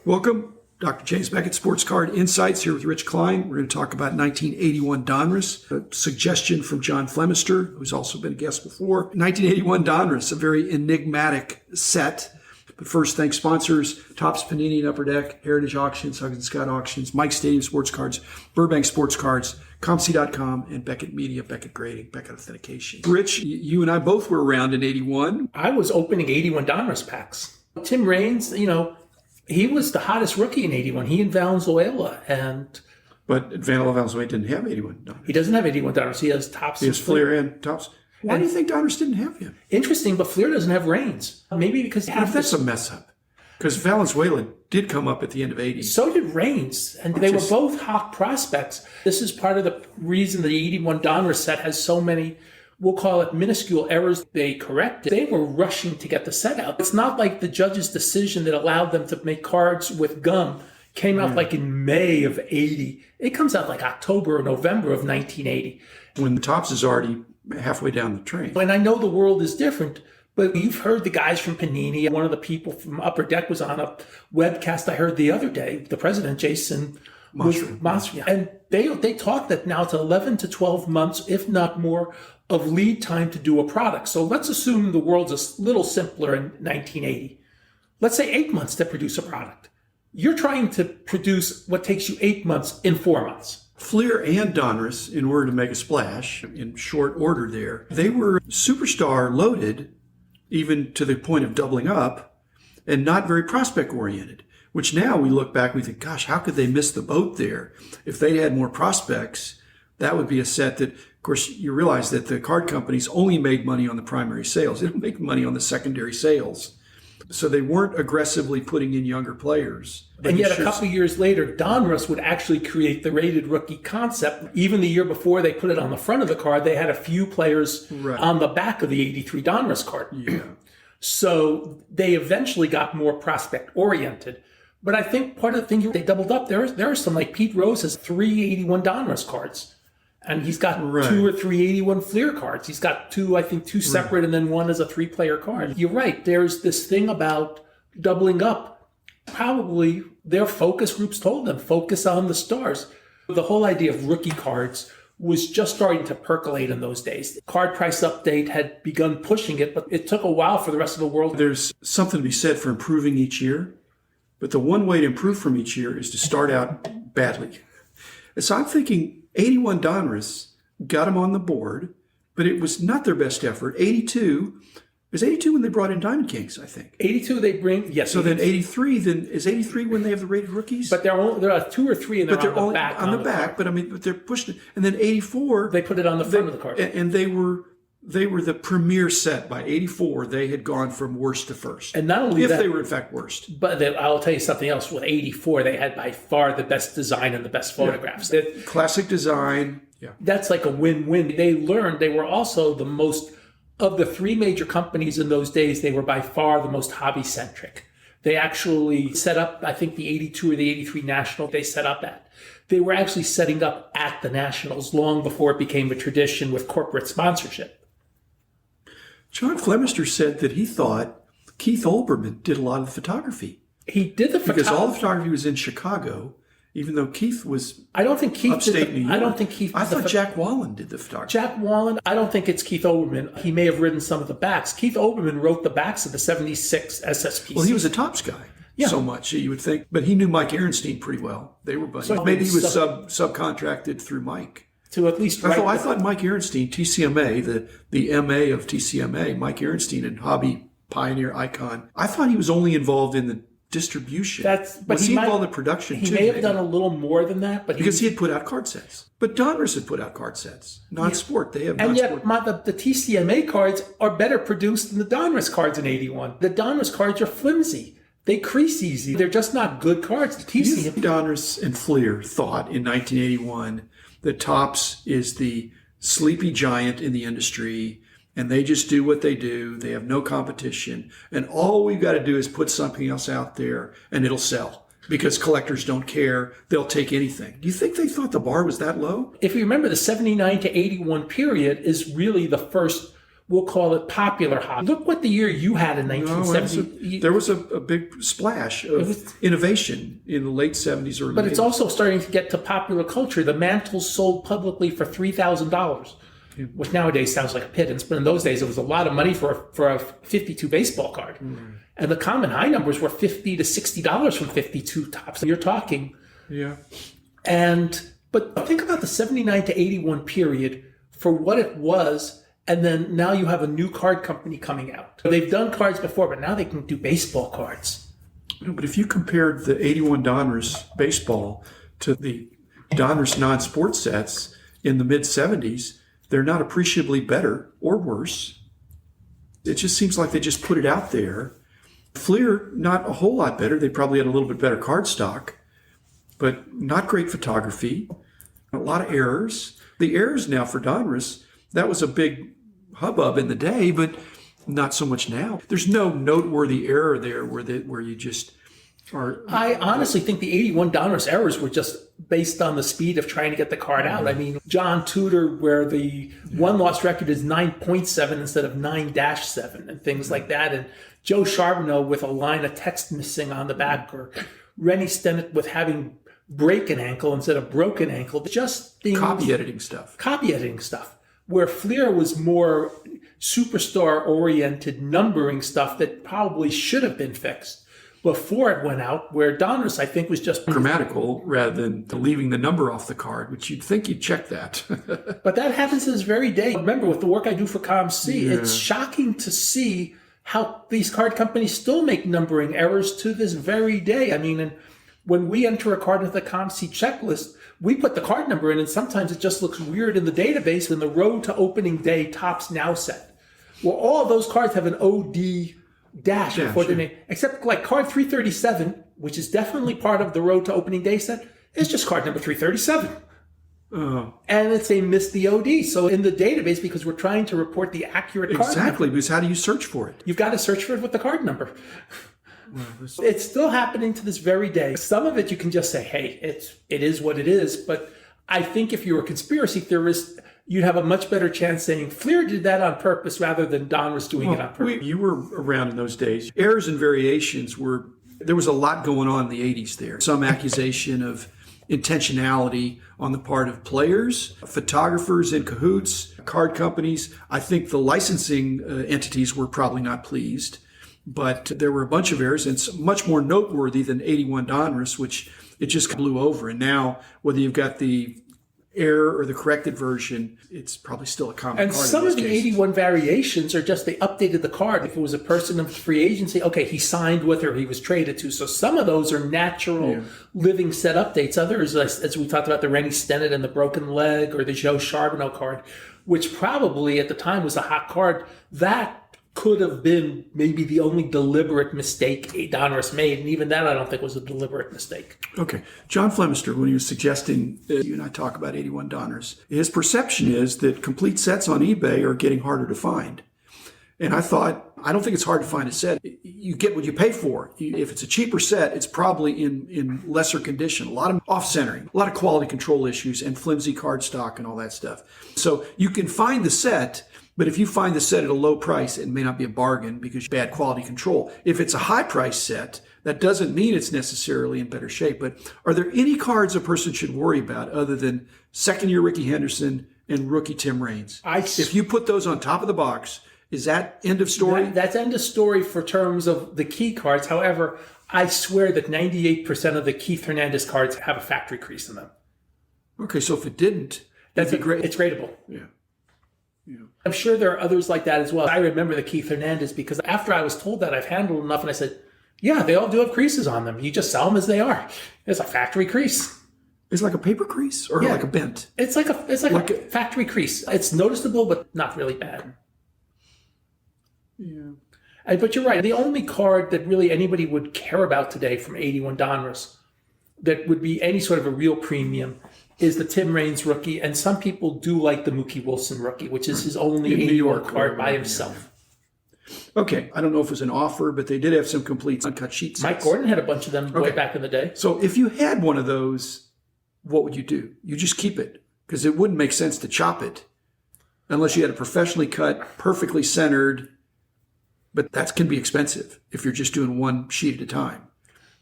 Welcome, Dr. James Beckett, Sports Card Insights, here with Rich Klein. We're going to talk about 1981 Donruss, a suggestion from John Flemister, who's also been a guest before. 1981 Donruss, a very enigmatic set. But first, thanks sponsors, Topps, Panini and Upper Deck, Heritage Auctions, Huggins Scott Auctions, Mike Stadium Sports Cards, Burbank Sports Cards, ComC.com, and Beckett Media, Beckett Grading, Beckett Authentication. Rich, you and I both were around in 81. I was opening 81 Donruss packs. Tim Raines, he was the hottest rookie in 81. He and Valenzuela. But Valenzuela didn't have 81 Donruss. He doesn't have 81 Donruss. He has Topps. He has Fleer and Topps. Why do you think Donruss didn't have him? Interesting, but Fleer doesn't have Raines. Maybe because that's a mess up. Because Valenzuela did come up at the end of 80. So did Raines, and they were both hot prospects. This is part of the reason the 81 Donruss set has so many, we'll call it minuscule errors they corrected. They were rushing to get the set out. It's not like the judge's decision that allowed them to make cards with gum came out like in May of 80. It comes out like October or November of 1980. When the Topps is already halfway down the train. And I know the world is different, but you've heard the guys from Panini. One of the people from Upper Deck was on a webcast I heard the other day, the president, Jason Mosher. And they talk that now it's 11 to 12 months, if not more, of lead time to do a product. So let's assume the world's a little simpler in 1980. Let's say 8 months to produce a product. You're trying to produce what takes you 8 months in 4 months. Fleer and Donruss, in order to make a splash in short order there, they were superstar loaded, even to the point of doubling up, and not very prospect oriented, which now we look back, we think, gosh, how could they miss the boat there? If they had more prospects, that would be a set that, of course, you realize that the card companies only made money on the primary sales. They don't make money on the secondary sales. So they weren't aggressively putting in younger players. And yet a couple of years later, Donruss would actually create the rated rookie concept. Even the year before they put it on the front of the card, they had a few players on the back of the 83 Donruss card. Yeah. So they eventually got more prospect oriented. But I think part of the thing, they doubled up. There are some, like Pete Rose has 381 Donruss cards. And he's got 2 or 381 Fleer cards. He's got two separate, and then one as a 3-player card. You're right. There's this thing about doubling up. Probably their focus groups told them, focus on the stars. The whole idea of rookie cards was just starting to percolate in those days. Card Price Update had begun pushing it, but it took a while for the rest of the world. There's something to be said for improving each year. But the one way to improve from each year is to start out badly. And so I'm thinking 81 Donruss got them on the board, but it was not their best effort. 82, it was 82 when they brought in Diamond Kings, I think. 82 they bring, yes. So then 83, is 83 when they have the rated rookies? But there are 2 or 3 and they're on the back. On the back, but they're pushing it. And then 84. They put it on the front of the card. And they were the premier set. By 84, they had gone from worst to first. And not only that, if they were in fact worst. But I'll tell you something else. With 84, they had by far the best design and the best photographs. Classic design. Yeah. That's like a win-win. They learned they were also the most, of the 3 major companies in those days, they were by far the most hobby-centric. They actually set up, I think the 82 or the 83 National they set up at. They were actually setting up at the Nationals long before it became a tradition with corporate sponsorship. John Flemister said that he thought Keith Olbermann did a lot of the photography. He did the photography. Because all the photography was in Chicago, even though Keith was upstate New York. I don't think Keith I thought Jack Wallen did the photography. Jack Wallen, I don't think it's Keith Olbermann. He may have written some of the backs. Keith Olbermann wrote the backs of the 76 SSPC. Well, he was a Topps guy. Yeah. So much, you would think. But he knew Mike Ehrenstein pretty well. They were buddies. So maybe he was subcontracted through Mike. To at least I thought Mike Ehrenstein, TCMA, the MA of TCMA, Mike Ehrenstein, and hobby pioneer icon, I thought he was only involved in the distribution. But he involved in the production too? He may have done a little more than that. Because he had put out card sets. But Donruss had put out card sets. Non-sport. They have non-sport. And yet the TCMA cards are better produced than the Donruss cards in 81. The Donruss cards are flimsy. They crease easy. They're just not good cards. Donruss and Fleer thought in 1981 that Topps is the sleepy giant in the industry, and they just do what they do. They have no competition. And all we've got to do is put something else out there, and it'll sell. Because collectors don't care. They'll take anything. Do you think they thought the bar was that low? If you remember, the 79 to 81 period is really the first we'll call it popular hobby. Look what the year you had in No, 1970. there was a big splash of innovation in the late 70s, early 80s. But it's also starting to get to popular culture. The mantles sold publicly for $3,000, which nowadays sounds like a pittance, but in those days it was a lot of money for a 52 baseball card. And the common high numbers were $50 to $60 from 52 tops. You're talking. Yeah. But think about the 79 to 81 period for what it was, and then now you have a new card company coming out. They've done cards before, but now they can do baseball cards. No, but if you compared the 81 Donruss baseball to the Donruss non-sport sets in the mid-70s, they're not appreciably better or worse. It just seems like they just put it out there. Fleer, not a whole lot better. They probably had a little bit better card stock, but not great photography. A lot of errors. The errors now for Donruss, that was a big hubbub in the day, but not so much now. There's no noteworthy error there where you just are. I honestly think the 81 Donruss errors were just based on the speed of trying to get the card out. I mean, John Tudor, where the one-loss record is 9.7 instead of 9-7 and things like that. And Joe Charbonneau with a line of text missing on the back, or Rennie Stennett with having break an ankle instead of broken ankle. Just things, copy editing stuff. Where Fleer was more superstar-oriented numbering stuff that probably should have been fixed before it went out, where Donruss, I think, was just grammatical rather than leaving the number off the card, which you'd think you'd check that. But that happens to this very day. Remember, with the work I do for ComC, it's shocking to see how these card companies still make numbering errors to this very day. I mean, and when we enter a card into the ComC checklist, we put the card number in, and sometimes it just looks weird in the database in the road to opening day tops now set. Well, all of those cards have an OD dash before the name, except like card 337, which is definitely part of the road to opening day set, is just card number 337. And it's a missed the OD. So in the database, because we're trying to report the accurate card Exactly, because how do you search for it? You've got to search for it with the card number. It's still happening to this very day. Some of it you can just say, hey, it is what it is. But I think if you're a conspiracy theorist, you'd have a much better chance saying Fleer did that on purpose rather than Donruss doing it on purpose. You were around in those days. Errors and variations there was a lot going on in the 80s there. Some accusation of intentionality on the part of players, photographers in cahoots, card companies. I think the licensing entities were probably not pleased. But there were a bunch of errors, and it's much more noteworthy than 81 Donruss, which it just blew over. And now, whether you've got the error or the corrected version, it's probably still a common card. And some of the 81 variations are just they updated the card. If it was a person of free agency, okay, he signed with or he was traded to. So some of those are natural living set updates. Others, as we talked about, the Rennie Stennett and the broken leg, or the Joe Charbonneau card, which probably at the time was a hot card, that could have been maybe the only deliberate mistake Donruss made, and even that I don't think was a deliberate mistake. Okay. John Flemister, when he was suggesting you and I talk about 81 Donruss, his perception is that complete sets on eBay are getting harder to find. And I thought, I don't think it's hard to find a set. You get what you pay for. If it's a cheaper set, it's probably in lesser condition. A lot of off-centering, a lot of quality control issues, and flimsy card stock and all that stuff. So you can find the set, but if you find the set at a low price, it may not be a bargain because bad quality control. If it's a high price set, that doesn't mean it's necessarily in better shape. But are there any cards a person should worry about other than second-year Ricky Henderson and rookie Tim Raines? If you put those on top of the box, is that end of story? That's end of story for terms of the key cards. However, I swear that 98% of the Keith Hernandez cards have a factory crease in them. Okay, so if it didn't, that'd be great. It's gradable. Yeah. I'm sure there are others like that as well. I remember the Keith Hernandez because after I was told that, I've handled enough, and I said, yeah, they all do have creases on them. You just sell them as they are. It's a factory crease. It's like a paper crease or like a bent? It's like a factory crease. It's noticeable, but not really bad. Yeah. But you're right. The only card that really anybody would care about today from 81 Donruss that would be any sort of a real premium is the Tim Raines rookie. And some people do like the Mookie Wilson rookie, which is his only 81 card by himself. Okay. I don't know if it was an offer, but they did have some complete uncut sheet sets. Mike Gordon had a bunch of them way back in the day. So if you had one of those, what would you do? You just keep it because it wouldn't make sense to chop it unless you had a professionally cut, perfectly centered. But that can be expensive if you're just doing one sheet at a time.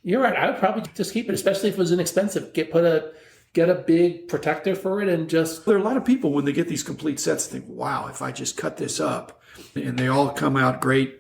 You're right. I would probably just keep it, especially if it was inexpensive. Get a big protector for it and just... There are a lot of people when they get these complete sets think, wow, if I just cut this up and they all come out great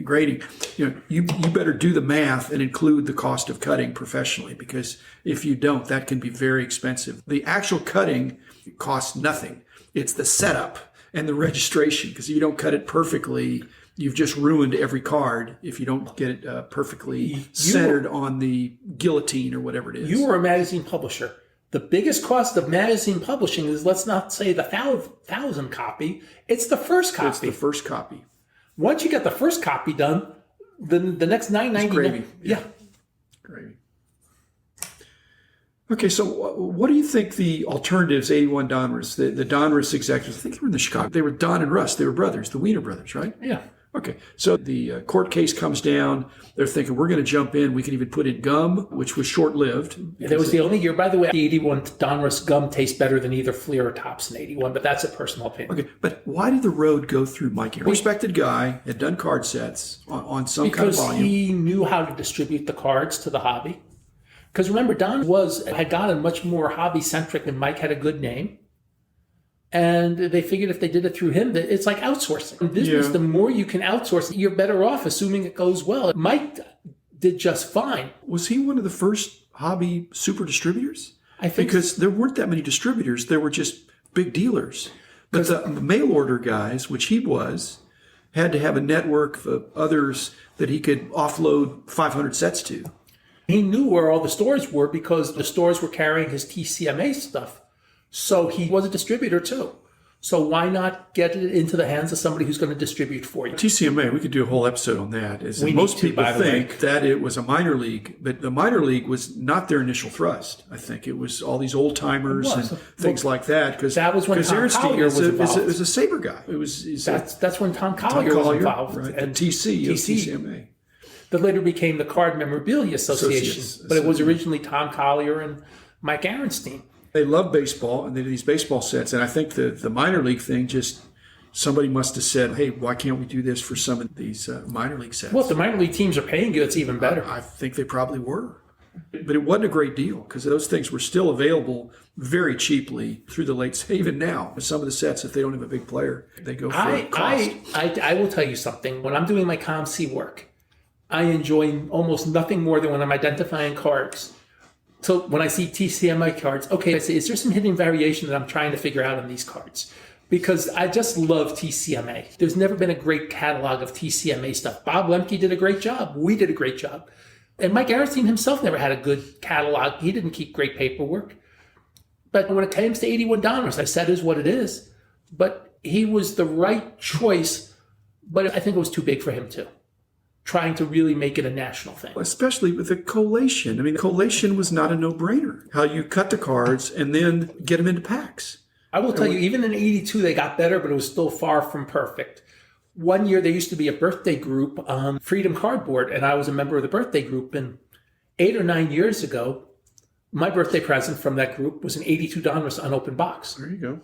grading, you better do the math and include the cost of cutting professionally, because if you don't, that can be very expensive. The actual cutting costs nothing. It's the setup and the registration, because if you don't cut it perfectly, you've just ruined every card if you don't get it perfectly centered on the guillotine or whatever it is. You were a magazine publisher. The biggest cost of magazine publishing is, let's not say the 1,000 copy, it's the first copy. It's the first copy. Once you get the first copy done, then the next $9.99. Gravy. Yeah. Gravy. Okay, so what do you think the alternatives, 81 Donruss, the Donruss executives, I think they were in the Chicago, they were Don and Russ, they were brothers, the Wiener brothers, right? Yeah. Okay, so the court case comes down. They're thinking, we're going to jump in. We can even put in gum, which was short-lived. That was the only year. By the way, the 81 Donruss gum tastes better than either Fleer or Thompson 81, but that's a personal opinion. Okay, but why did the road go through Mike Aaron? Respected guy, had done card sets on some kind of volume. Because he knew how to distribute the cards to the hobby. Because remember, Don had gotten much more hobby-centric, and Mike had a good name. And they figured if they did it through him, that it's like outsourcing. In business, the more you can outsource, you're better off, assuming it goes well. Mike did just fine. Was he one of the first hobby super distributors? I think because there weren't that many distributors. There were just big dealers. But the mail order guys, which he was, had to have a network of others that he could offload 500 sets to. He knew where all the stores were because the stores were carrying his TCMA stuff. So he was a distributor too. So why not get it into the hands of somebody who's going to distribute for you? TCMA, we could do a whole episode on that. Most people think that it was a minor league, but the minor league was not their initial thrust. I think it was all these old timers and things like that. Because that was when Tom Collier was involved. It was a Sabre guy. That's when Tom Collier was involved. Right? And TCMA. That later became the Card Memorabilia Association. But it was originally Tom Collier and Mike Arenstein. They love baseball, and they do these baseball sets. And I think the minor league thing, just somebody must have said, hey, why can't we do this for some of these minor league sets? Well, if the minor league teams are paying you, it's even better. I think they probably were. But it wasn't a great deal because those things were still available very cheaply through the late, even now. Some of the sets, if they don't have a big player, they go for cost. I will tell you something. When I'm doing my ComC work, I enjoy almost nothing more than when I'm identifying cards. So when I see TCMA cards, okay, I say, is there some hidden variation that I'm trying to figure out on these cards? Because I just love TCMA. There's never been a great catalog of TCMA stuff. Bob Lemke did a great job. We did a great job. And Mike Arenstein himself never had a good catalog. He didn't keep great paperwork. But when it comes to 81 Donruss, I said it is what it is. But he was the right choice, but I think it was too big for him too. Trying to really make it a national thing. Especially with the collation. I mean, collation was not a no-brainer. How you cut the cards and then get them into packs. I will tell you, even in 82, they got better, but it was still far from perfect. One year, there used to be a birthday group, Freedom Cardboard, and I was a member of the birthday group. And 8 or 9 years ago, my birthday present from that group was an 82 Donruss unopened box. There you go.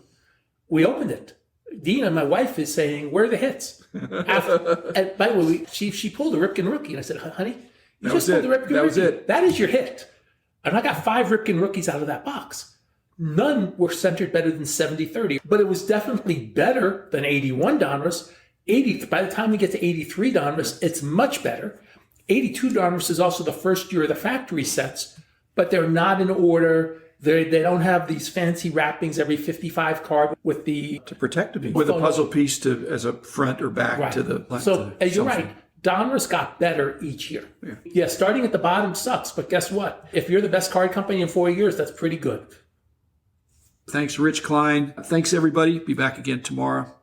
We opened it. Dina, my wife, is saying, where are the hits? And by the way, she pulled a Ripken rookie. And I said, honey, you just pulled the Ripken rookie. That was it. That is your hit. And I got 5 Ripken rookies out of that box. None were centered better than 70-30. But it was definitely better than 81 Donruss. By the time we get to 83 Donruss, it's much better. 82 Donruss is also the first year of the factory sets, but they're not in order. They don't have these fancy wrappings every 55 card with the... To protect the piece. With a puzzle piece as a front or back to the... So, you're right. Donruss got better each year. Yeah, starting at the bottom sucks, but guess what? If you're the best card company in 4 years, that's pretty good. Thanks, Rich Klein. Thanks, everybody. Be back again tomorrow.